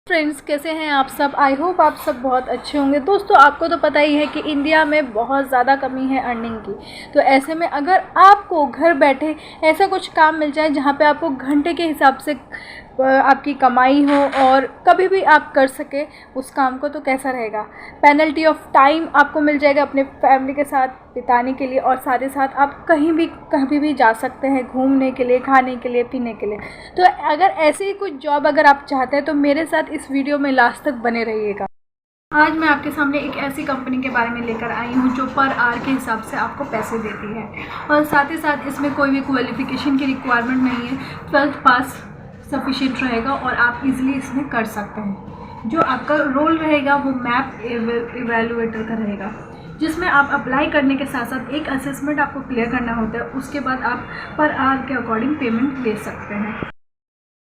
Friends, कैसे हैं आप सब। आई होप आप सब बहुत अच्छे होंगे। दोस्तों, आपको तो पता ही है कि इंडिया में बहुत ज़्यादा कमी है अर्निंग की। तो ऐसे में अगर आपको घर बैठे ऐसा कुछ काम मिल जाए जहाँ पे आपको घंटे के हिसाब से आपकी कमाई हो और कभी भी आप कर सके उस काम को, तो कैसा रहेगा। पेनल्टी ऑफ टाइम आपको मिल जाएगा अपने फैमिली के साथ बिताने के लिए, और साथ ही साथ आप कहीं भी जा सकते हैं घूमने के लिए, खाने के लिए, पीने के लिए। तो अगर ऐसी कुछ जॉब अगर आप चाहते हैं तो मेरे साथ इस वीडियो में लास्ट तक बने रहिएगा। आज मैं आपके सामने एक ऐसी कंपनी के बारे में लेकर आई हूँ जो पर आवर के हिसाब से आपको पैसे देती है, और साथ ही साथ इसमें कोई भी क्वालिफ़िकेशन की रिक्वायरमेंट नहीं है। 12th पास सफिशिएंट रहेगा और आप इजीली इसमें कर सकते हैं। जो आपका रोल रहेगा वो मैप इवैल्यूएटर का रहेगा, जिसमें आप अप्लाई करने के साथ साथ एक असेसमेंट आपको क्लियर करना होता है। उसके बाद आप पर आवर के अकॉर्डिंग पेमेंट ले सकते हैं।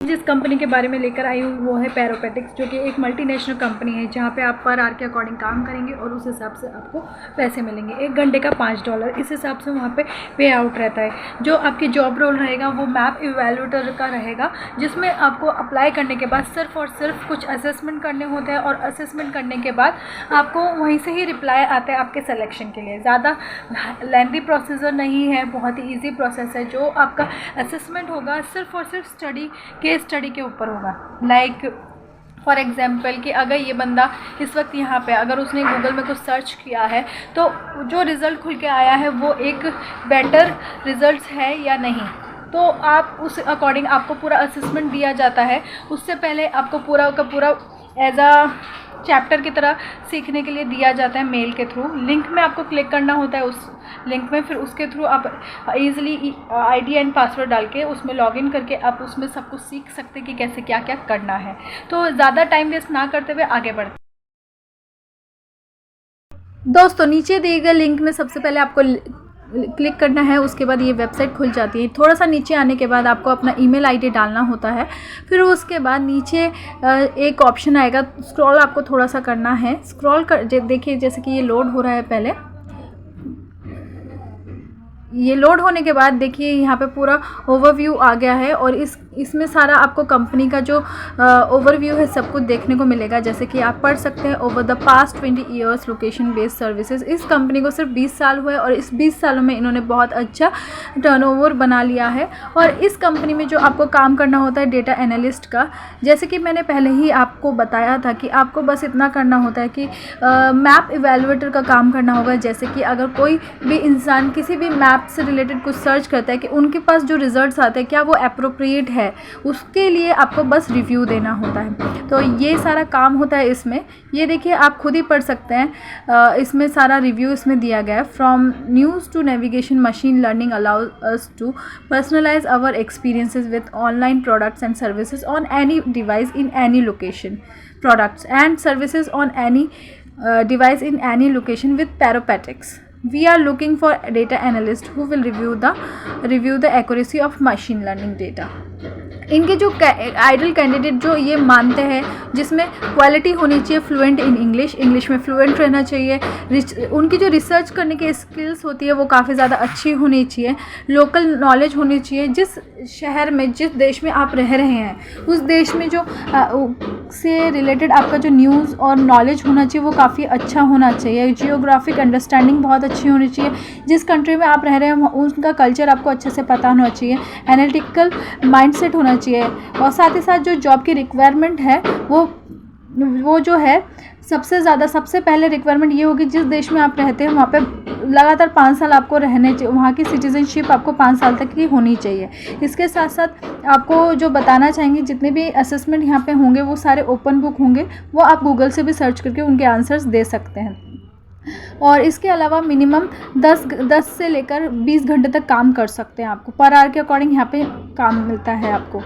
जिस कंपनी के बारे में लेकर आई हूँ वो है पैरोपेटिक्स, जो कि एक मल्टीनेशनल कंपनी है जहाँ पे आप पर आवर के अकॉर्डिंग काम करेंगे और उस हिसाब से आपको पैसे मिलेंगे। 1 घंटे का $5 इस हिसाब से वहाँ पे पे आउट रहता है। जो आपकी जॉब रोल रहेगा वो मैप इवैल्यूएटर का रहेगा, जिसमें आपको अप्लाई करने के बाद सिर्फ और सिर्फ कुछ असेसमेंट करने होते हैं, और असेसमेंट करने के बाद आपको वहीं से ही रिप्लाई आता है आपके सिलेक्शन के लिए। ज़्यादा लेंथी प्रोसीजर नहीं है, बहुत ही ईजी प्रोसेस है। जो आपका असेसमेंट होगा सिर्फ और सिर्फ स्टडी के ऊपर होगा। लाइक फॉर एग्जाम्पल कि अगर ये बंदा इस वक्त यहाँ पे अगर उसने गूगल में कुछ सर्च किया है तो जो रिज़ल्ट खुल के आया है वो एक बेटर रिज़ल्ट है या नहीं, तो आप उस अकॉर्डिंग आपको पूरा असेसमेंट दिया जाता है। उससे पहले आपको पूरा का पूरा एज अ चैप्टर की तरह सीखने के लिए दिया जाता है मेल के थ्रू। लिंक में आपको क्लिक करना होता है उस लिंक में, फिर उसके थ्रू आप इजीली आईडी एंड पासवर्ड डाल के उसमें लॉगिन करके आप उसमें सब कुछ सीख सकते हैं कि कैसे क्या क्या करना है। तो ज़्यादा टाइम वेस्ट ना करते हुए आगे बढ़ते। दोस्तों, नीचे दिए गए लिंक में सबसे पहले आपको क्लिक करना है। उसके बाद ये वेबसाइट खुल जाती है। थोड़ा सा नीचे आने के बाद आपको अपना ईमेल आईडी डालना होता है। फिर उसके बाद नीचे एक ऑप्शन आएगा, स्क्रॉल आपको थोड़ा सा करना है। स्क्रॉल कर देखिए, जैसे कि ये लोड हो रहा है। पहले ये लोड होने के बाद देखिए यहाँ पे पूरा ओवरव्यू आ गया है, और इसमें सारा आपको कंपनी का जो ओवरव्यू है सब कुछ देखने को मिलेगा। जैसे कि आप पढ़ सकते हैं, over the past 20 years location based services. इस कंपनी को सिर्फ 20 साल हुए और इस 20 सालों में इन्होंने बहुत अच्छा टर्नओवर बना लिया है। और इस कंपनी में जो आपको काम करना होता है डेटा एनालिस्ट का, जैसे कि मैंने पहले ही आपको बताया था कि आपको बस इतना करना होता है कि मैप इवैल्यूएटर का काम करना होगा। जैसे कि अगर कोई भी इंसान किसी भी मैप से रिलेटेड कुछ सर्च करता है कि उनके पास जो रिजल्ट्स आते हैं क्या वो एप्रोप्रिएट है, उसके लिए आपको बस रिव्यू देना होता है। तो ये सारा काम होता है इसमें। ये देखिए, आप खुद ही पढ़ सकते हैं। इसमें सारा रिव्यू इसमें दिया गया है। From news to navigation, machine learning allows us to personalise our experiences with online products and services on any device in any location, products and services on any device in any location with Paropetics. We are looking for a data analyst who will review the accuracy of machine learning data. इनके जो idol candidate जो ये मानते हैं, जिसमें quality होनी चाहिए fluent in English में फ्लुएंट रहना चाहिए। उनकी जो रिसर्च करने की स्किल्स होती है वो काफ़ी ज़्यादा अच्छी होनी चाहिए। लोकल नॉलेज होनी चाहिए। जिस शहर में, जिस देश में आप रह रहे हैं उस देश में जो से रिलेटेड आपका जो न्यूज़ और नॉलेज होना चाहिए वो काफ़ी अच्छा होना चाहिए। जियोग्राफिक अंडरस्टैंडिंग बहुत अच्छी होनी चाहिए। जिस कंट्री में आप रह रहे हैं उनका कल्चर आपको अच्छे से पता होना चाहिए। एनालिटिकल माइंडसेट होना चाहिए। और साथ ही साथ जो जॉब की रिक्वायरमेंट है वो जो है सबसे पहले रिक्वायरमेंट ये होगी, जिस देश में आप रहते हैं वहाँ पे लगातार 5 साल आपको रहने चाहिए। वहाँ की सिटीजनशिप आपको 5 साल तक की होनी चाहिए। इसके साथ साथ आपको जो बताना चाहेंगे, जितने भी असेसमेंट यहाँ पे होंगे वो सारे ओपन बुक होंगे। वो आप गूगल से भी सर्च करके उनके आंसर्स दे सकते हैं। और इसके अलावा मिनिमम 10 से लेकर 20 घंटे तक काम कर सकते हैं। आपको पर आवर के अकॉर्डिंग यहाँ पे काम मिलता है आपको।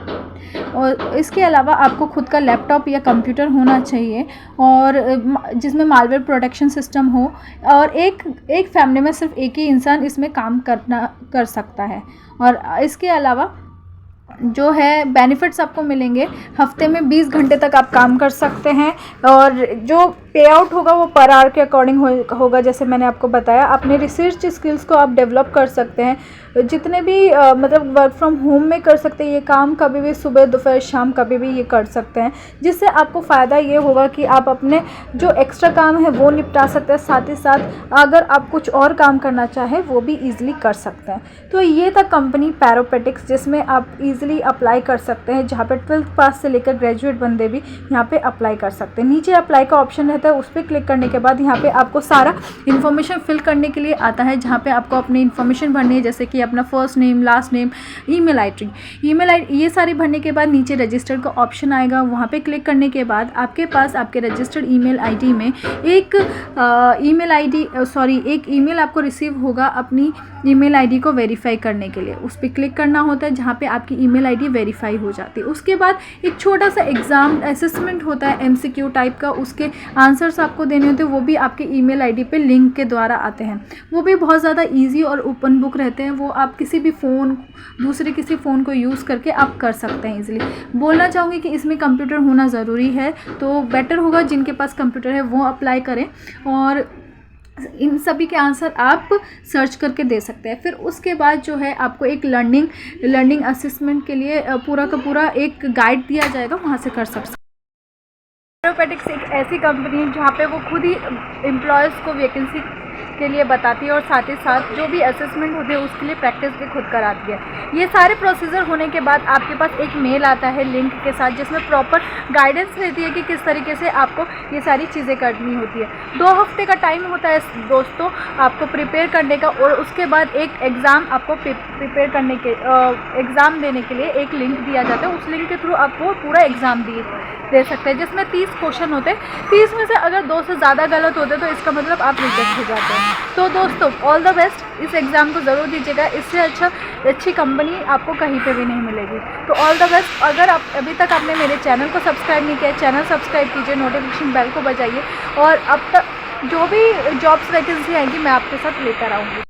और इसके अलावा आपको खुद का लैपटॉप या कंप्यूटर होना चाहिए, और जिसमें मालवेयर प्रोटेक्शन सिस्टम हो, और एक फैमिली में सिर्फ एक ही इंसान इसमें काम कर सकता है। और इसके अलावा जो है बेनिफिट्स आपको मिलेंगे। हफ्ते में 20 घंटे तक आप काम कर सकते हैं, और जो पे आउट होगा वो पर आवर के अकॉर्डिंग होगा। जैसे मैंने आपको बताया, अपने रिसर्च स्किल्स को आप डेवलप कर सकते हैं। जितने भी मतलब वर्क फ्रॉम होम में कर सकते हैं ये काम, कभी भी सुबह दोपहर शाम कभी भी ये कर सकते हैं, जिससे आपको फ़ायदा ये होगा कि आप अपने जो एक्स्ट्रा काम है वो निपटा सकते हैं, साथ ही साथ अगर आप कुछ और काम करना चाहें वो भी ईजिली कर सकते हैं। तो ये था कंपनी पैरोपेटिक्स, जिसमें आप ईजिली अप्लाई कर सकते हैं, जहाँ पे 12th पास से लेकर ग्रेजुएट बंदे भी यहाँ पे अप्लाई कर सकते हैं। नीचे अप्लाई का ऑप्शन रहता है, उस पर क्लिक करने के बाद यहाँ पे आपको सारा इन्फॉर्मेशन फिल करने के लिए आता है, जहाँ पे आपको अपनी इन्फॉर्मेशन भरनी है, जैसे कि अपना first name, last name, email ID, ये सारी भरने के बाद नीचे रजिस्टर्ड का ऑप्शन आएगा। वहाँ पे क्लिक करने के बाद आपके पास आपके रजिस्टर्ड ईमेल आईडी में एक एक ईमेल आपको रिसीव होगा अपनी ईमेल आईडी को वेरीफाई करने के लिए। उस पर क्लिक करना होता है, जहाँ पे आपकी ईमेल आईडी वेरीफाई हो जाती है। उसके बाद एक छोटा सा एग्ज़ाम असेसमेंट होता है एमसीक्यू टाइप का, उसके आंसर्स आपको देने होते हैं, वो भी आपके ईमेल आईडी पे लिंक के द्वारा आते हैं। वो भी बहुत ज़्यादा इजी और ओपन बुक रहते हैं, वो आप किसी भी दूसरे किसी फ़ोन को यूज़ करके आप कर सकते हैं ईजिली। बोलना चाहूँगी कि इसमें कंप्यूटर होना ज़रूरी है, तो बेटर होगा जिनके पास कंप्यूटर है वो अप्लाई करें, और इन सभी के आंसर आप सर्च करके दे सकते हैं। फिर उसके बाद जो है आपको एक लर्निंग असेसमेंट के लिए पूरा का पूरा एक गाइड दिया जाएगा, वहाँ से कर सकते हैं। पैरोपेटिक्स एक ऐसी कंपनी है जहाँ पे वो खुद ही एम्प्लॉयज़ को वैकेंसी के लिए बताती है, और साथ ही साथ जो भी असेसमेंट होती है उसके लिए प्रैक्टिस भी खुद कराती है। ये सारे प्रोसीजर होने के बाद आपके पास एक मेल आता है लिंक के साथ, जिसमें प्रॉपर गाइडेंस रहती है कि किस तरीके से आपको ये सारी चीज़ें करनी होती है। 2 हफ्ते का टाइम होता है दोस्तों आपको प्रिपेयर करने का, और उसके बाद एक एग्ज़ाम आपको प्रिपेयर करने के एग्ज़ाम देने के लिए एक लिंक दिया जाता है। उस लिंक के थ्रू आपको पूरा एग्ज़ाम दे सकते हैं, जिसमें 30 क्वेश्चन होते हैं। 30 में से अगर 2 से ज़्यादा गलत होते हैं तो इसका मतलब आप रिजेक्ट हो जाते हैं। तो दोस्तों ऑल द बेस्ट, इस एग्ज़ाम को ज़रूर दीजिएगा, इससे अच्छी कंपनी आपको कहीं पे भी नहीं मिलेगी। तो ऑल द बेस्ट। अगर आप अभी तक आपने मेरे चैनल को सब्सक्राइब नहीं किया, चैनल सब्सक्राइब कीजिए, नोटिफिकेशन बेल को बजाइए, और अब तक जो भी जॉब्स वैकेंसी आएंगी मैं आपके साथ लेकर आऊँगी।